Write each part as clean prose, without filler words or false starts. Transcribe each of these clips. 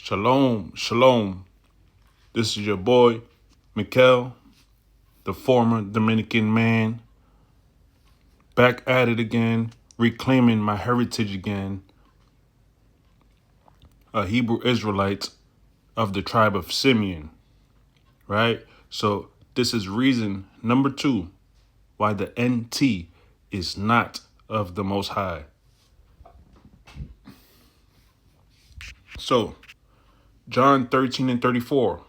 Shalom, shalom. This is your boy, Mikel, the former Dominican man, back at it again, reclaiming my heritage again, a Hebrew Israelite of the tribe of Simeon, right? So this is reason number 2 why the NT is not of the Most High. So, John 13:34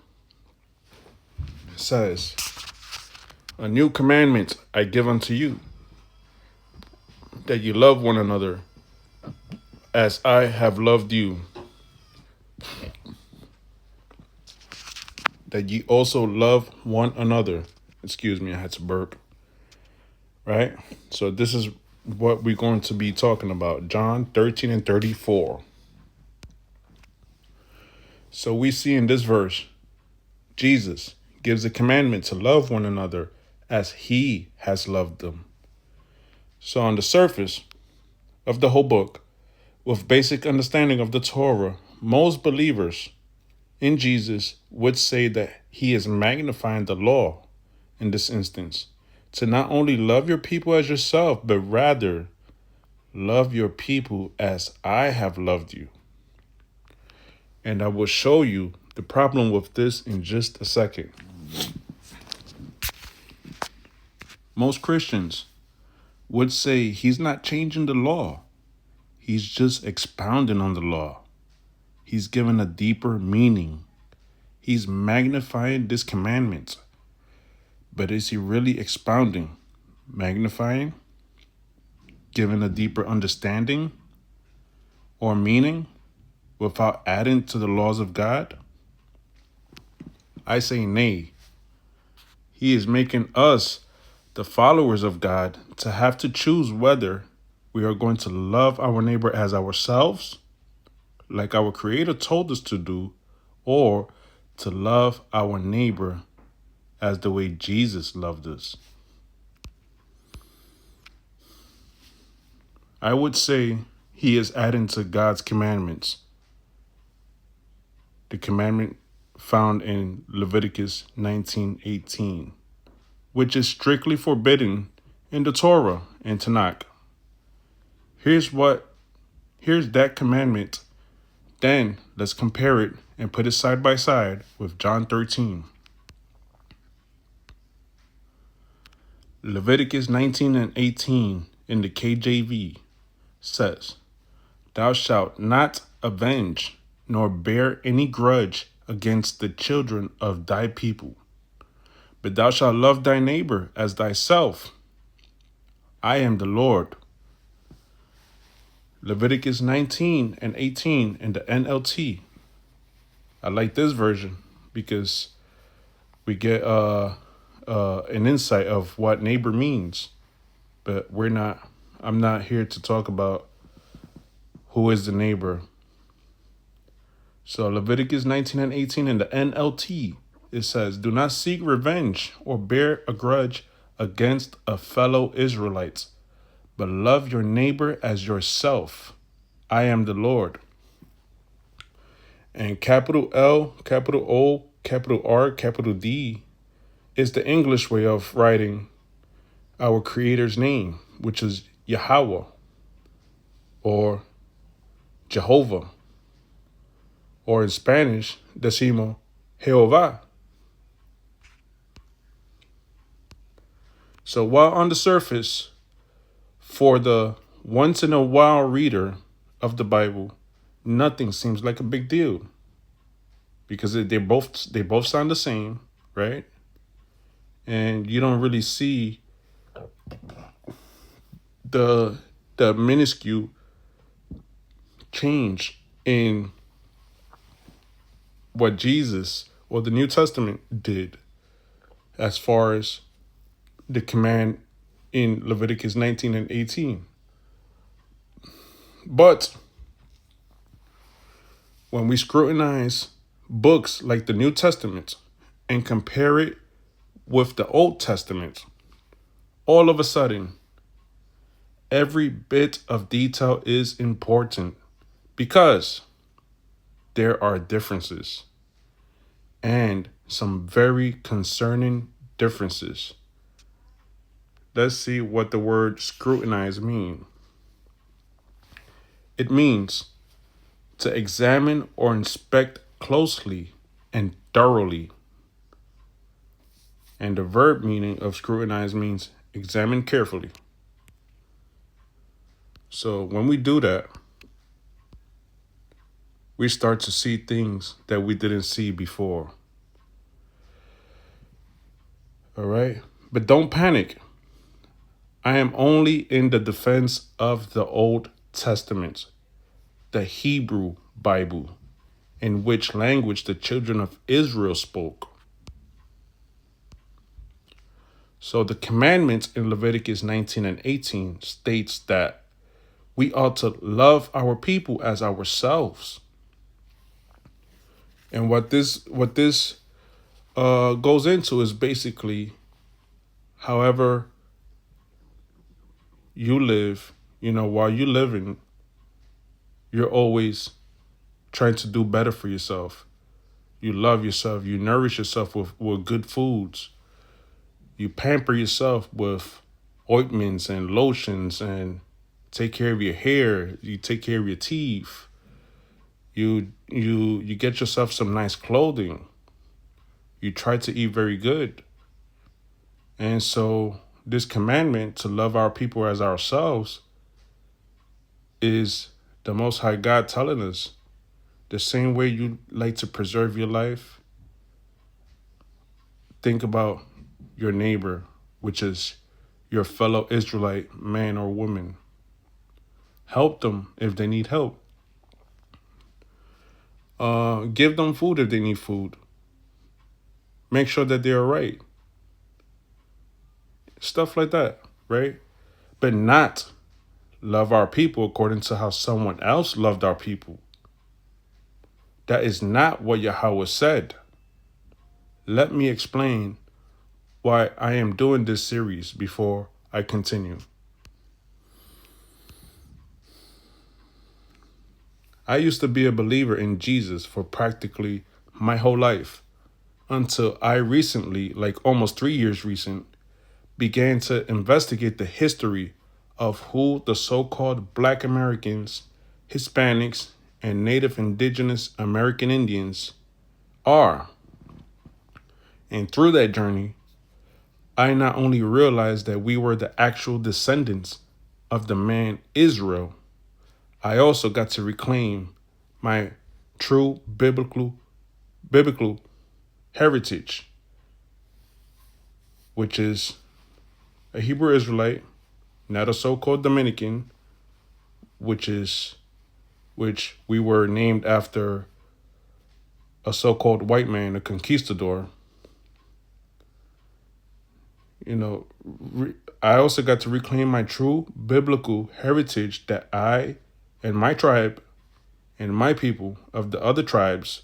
says, "A new commandment I give unto you, that you love one another as I have loved you, that ye also love one another." Excuse me, I had to burp. Right? So this is what we're going to be talking about. John 13:34. So we see in this verse, Jesus gives a commandment to love one another as he has loved them. So on the surface of the whole book, with basic understanding of the Torah, most believers in Jesus would say that he is magnifying the law in this instance, to not only love your people as yourself, but rather love your people as I have loved you. And I will show you the problem with this in just a second. Most Christians would say he's not changing the law. He's just expounding on the law. He's given a deeper meaning. He's magnifying this commandment. But is he really expounding, magnifying, giving a deeper understanding or meaning without adding to the laws of God? I say nay. He is making us, the followers of God, to have to choose whether we are going to love our neighbor as ourselves, like our Creator told us to do, or to love our neighbor as the way Jesus loved us. I would say he is adding to God's commandments. The commandment found in Leviticus 19:18, which is strictly forbidden in the Torah and Tanakh. Here's that commandment. Then let's compare it and put it side by side with John 13. Leviticus 19:18 in the KJV says, "Thou shalt not avenge nor bear any grudge against the children of thy people, but thou shalt love thy neighbor as thyself. I am the Lord." Leviticus 19:18 in the NLT. I like this version because we get an insight of what neighbor means. But I'm not here to talk about who is the neighbor. So Leviticus 19:18 in the NLT, it says, "Do not seek revenge or bear a grudge against a fellow Israelite, but love your neighbor as yourself. I am the Lord." And capital L, capital O, capital R, capital D is the English way of writing our Creator's name, which is Yahweh or Jehovah, or in Spanish, decimos Jehová. So while on the surface, for the once in a while reader of the Bible, nothing seems like a big deal because they both sound the same, right? And you don't really see the minuscule change in what Jesus or the New Testament did as far as the command in Leviticus 19:18. But when we scrutinize books like the New Testament and compare it with the Old Testament, all of a sudden, every bit of detail is important because there are differences, and some very concerning differences. Let's see what the word scrutinize means. It means to examine or inspect closely and thoroughly. And the verb meaning of scrutinize means examine carefully. So when we do that, we start to see things that we didn't see before. All right? But don't panic. I am only in the defense of the Old Testament, the Hebrew Bible, in which language the children of Israel spoke. So the commandments in Leviticus 19 and 18 states that we ought to love our people as ourselves. And what this goes into is basically, however you live, while you're living, you're always trying to do better for yourself. You love yourself. You nourish yourself with good foods. You pamper yourself with ointments and lotions and take care of your hair. You take care of your teeth. You get yourself some nice clothing. You try to eat very good. And so this commandment to love our people as ourselves is the Most High God telling us the same way you like to preserve your life. Think about your neighbor, which is your fellow Israelite man or woman. Help them if they need help. Give them food if they need food. Make sure that they're all right. Stuff like that, right? But not love our people according to how someone else loved our people. That is not what Yahweh said. Let me explain why I am doing this series before I continue. I used to be a believer in Jesus for practically my whole life until I recently, like almost 3 years recent, began to investigate the history of who the so-called Black Americans, Hispanics, and Native Indigenous American Indians are. And through that journey, I not only realized that we were the actual descendants of the man Israel, I also got to reclaim my true biblical heritage, which is a Hebrew Israelite, not a so-called Dominican, which we were named after a so-called white man, a conquistador. I also got to reclaim my true biblical heritage that I and my tribe and my people of the other tribes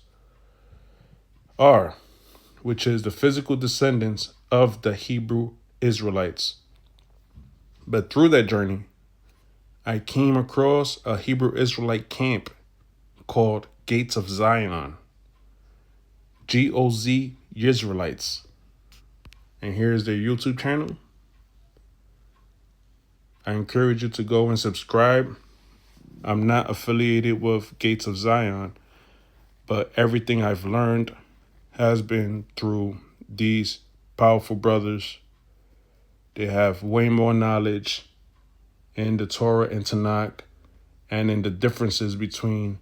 are, which is the physical descendants of the Hebrew Israelites. But through that journey, I came across a Hebrew Israelite camp called Gates of Zion, GOZ Israelites. And here's their YouTube channel. I encourage you to go and subscribe. I'm not affiliated with Gates of Zion, but everything I've learned has been through these powerful brothers. They have way more knowledge in the Torah and Tanakh and in the differences between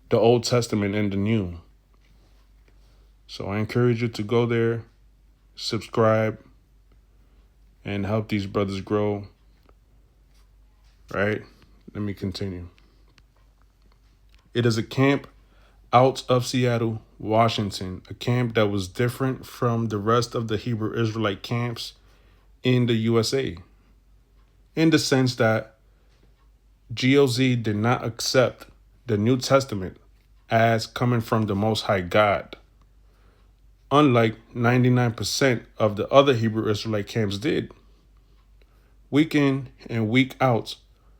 the Old Testament and the New. So I encourage you to go there, subscribe, and help these brothers grow. Right? Let me continue. It is a camp out of Seattle, Washington, a camp that was different from the rest of the Hebrew Israelite camps in the USA, in the sense that GOZ did not accept the New Testament as coming from the Most High God, unlike 99% of the other Hebrew Israelite camps did. Week in and week out,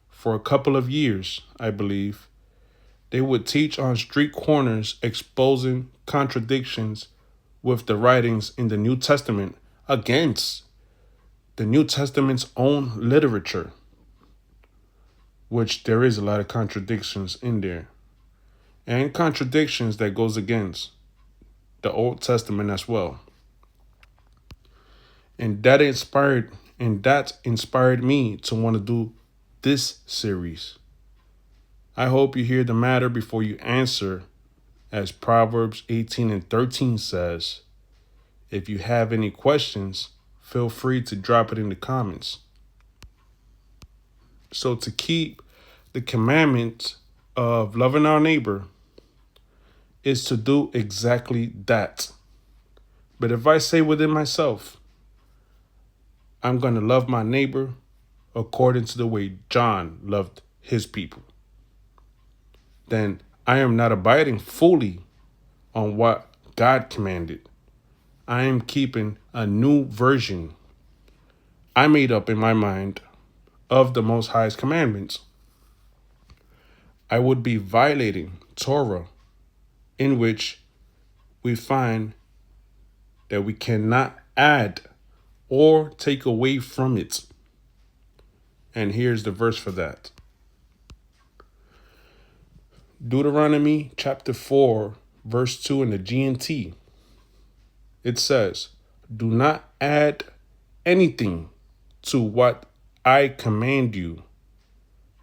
for a couple of years, I believe, They would teach on street corners, exposing contradictions with the writings in the New Testament against the New Testament's own literature, which there is a lot of contradictions in there, and contradictions that goes against the Old Testament as well. And that inspired me to want to do this series. I hope you hear the matter before you answer, as Proverbs 18:13 says. If you have any questions, feel free to drop it in the comments. So to keep the commandment of loving our neighbor is to do exactly that. But if I say within myself, I'm going to love my neighbor according to the way John loved his people, then I am not abiding fully on what God commanded. I am keeping a new version I made up in my mind of the Most High's commandments. I would be violating Torah, in which we find that we cannot add or take away from it. And here's the verse for that. Deuteronomy chapter 4, verse 2 in the GNT. It says, do not add anything to what I command you,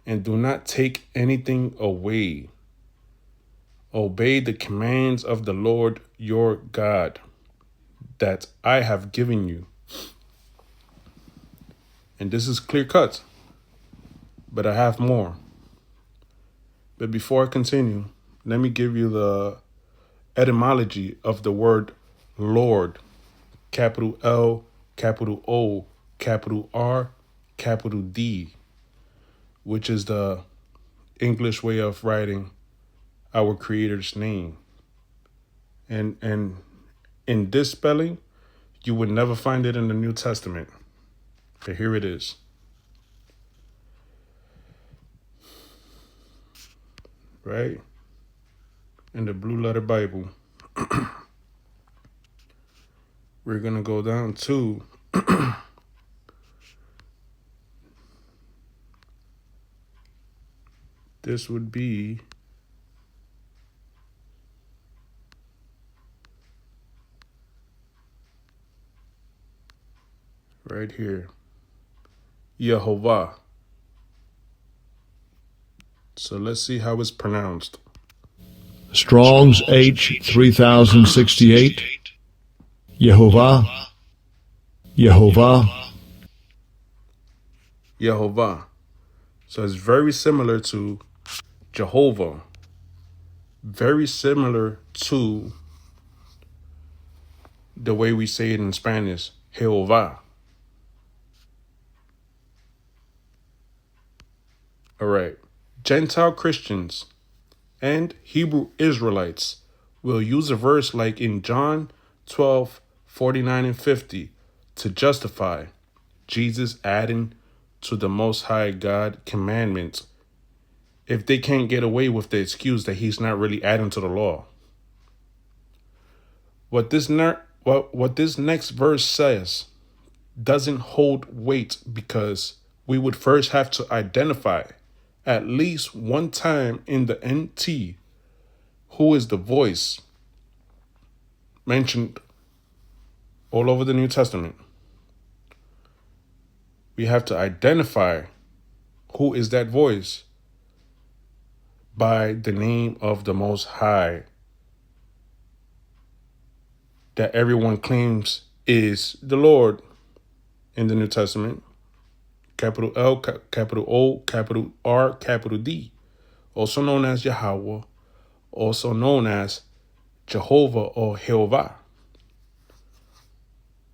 and do not take anything away. Obey the commands of the Lord your God that I have given you. And this is clear cut, but I have more. But before I continue, let me give you the etymology of the word Lord. Capital L, capital O, capital R, capital D, which is the English way of writing our Creator's name. And in this spelling, you would never find it in the New Testament. But here it is. Right? In the Blue Letter Bible. We're going to go down to this would be right here. Yehovah. So let's see how it's pronounced. Strong's H 3068. Yehovah. Yehovah. Yehovah. So it's very similar to Jehovah. Very similar to the way we say it in Spanish, Jehová. All right. Gentile Christians and Hebrew Israelites will use a verse like in John 12:49 and 50 to justify Jesus adding to the Most High God commandments if they can't get away with the excuse that he's not really adding to the law. What this next verse says doesn't hold weight because we would first have to identify at least one time in the NT who is the voice mentioned all over the New Testament. We have to identify who is that voice by the name of the Most High that everyone claims is the Lord in the New Testament. Capital L, capital O, capital R, capital D. Also known as Yahweh, also known as Jehovah or Jehovah.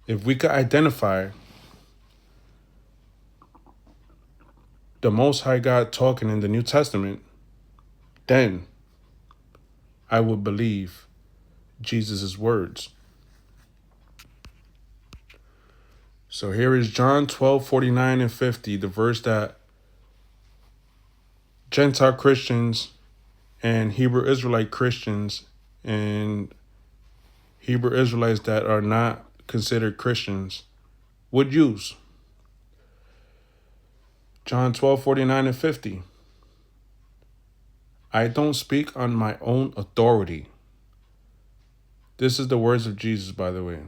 If we could identify the Most High God talking in the New Testament, then I would believe Jesus' words. So here is John 12:49 and 50, the verse that Gentile Christians and Hebrew Israelite Christians and Hebrew Israelites that are not considered Christians would use. John 12:49 and 50. I don't speak on my own authority. This is the words of Jesus, by the way.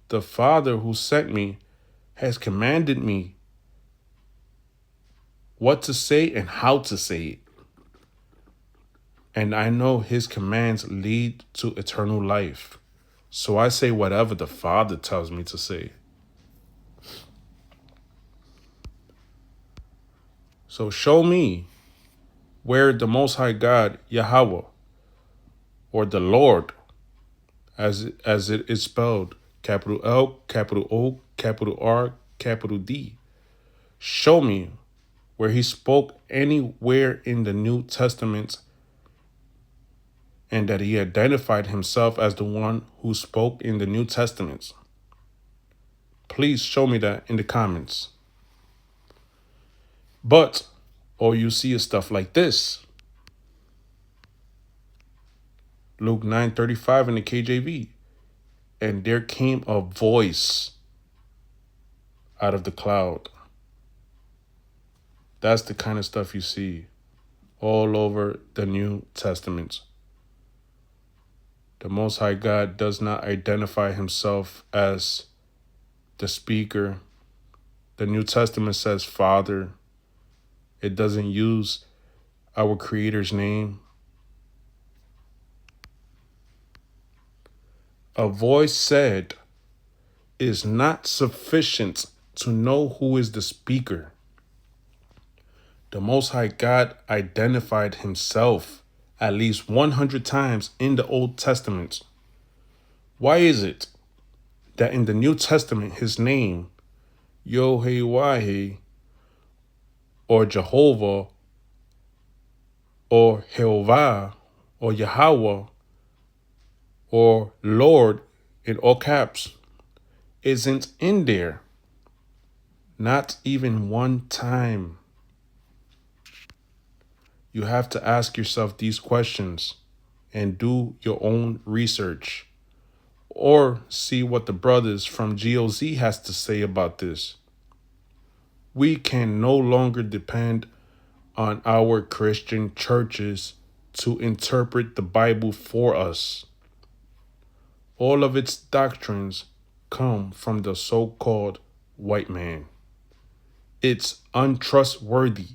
The Father who sent me has commanded me what to say and how to say it. And I know his commands lead to eternal life. So I say whatever the Father tells me to say. So show me where the Most High God, Yahweh, or the Lord, as it is spelled, capital L, capital O, capital R, capital D. Show me where he spoke anywhere in the New Testament and that he identified himself as the one who spoke in the New Testament. Please show me that in the comments. But all you see is stuff like this. Luke 9:35 in the KJV. And there came a voice out of the cloud. That's the kind of stuff you see all over the New Testament. The Most High God does not identify himself as the speaker. The New Testament says Father. It doesn't use our Creator's name. A voice said is not sufficient to know who is the speaker. The Most High God identified himself at least 100 times in the Old Testament. Why is it that in the New Testament his name, Yod-Heh-Wah-Heh, or Jehovah, or Jehovah, or Yahweh, or Lord in all caps, isn't in there? Not even one time. You have to ask yourself these questions and do your own research, or see what the brothers from GOZ has to say about this. We can no longer depend on our Christian churches to interpret the Bible for us. All of its doctrines come from the so-called white man. It's untrustworthy.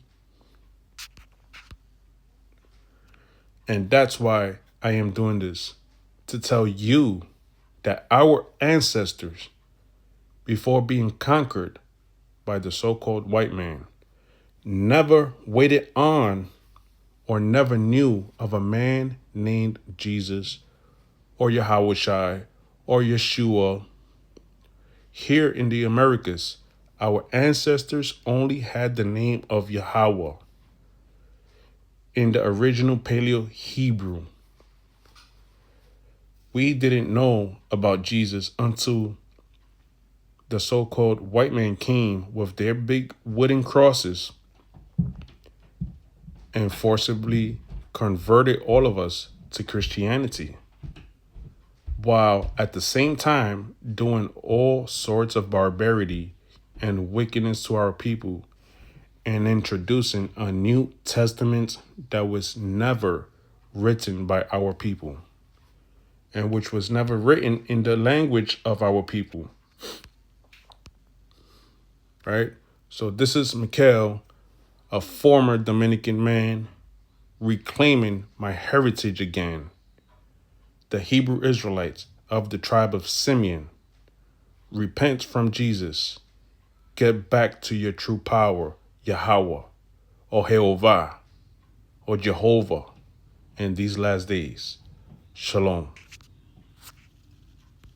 And that's why I am doing this, to tell you that our ancestors, before being conquered by the so-called white man, never waited on or never knew of a man named Jesus or Yahushua or Yeshua. Here in the Americas, our ancestors only had the name of Yahweh in the original Paleo Hebrew. We didn't know about Jesus until the so-called white man came with their big wooden crosses and forcibly converted all of us to Christianity, while at the same time doing all sorts of barbarity and wickedness to our people and introducing a New Testament that was never written by our people and which was never written in the language of our people. Right? So this is Mikhail, a former Dominican man, reclaiming my heritage again. The Hebrew Israelites of the tribe of Simeon, repent from Jesus. Get back to your true power, Yahweh, or Jehovah, or Jehovah, in these last days. Shalom.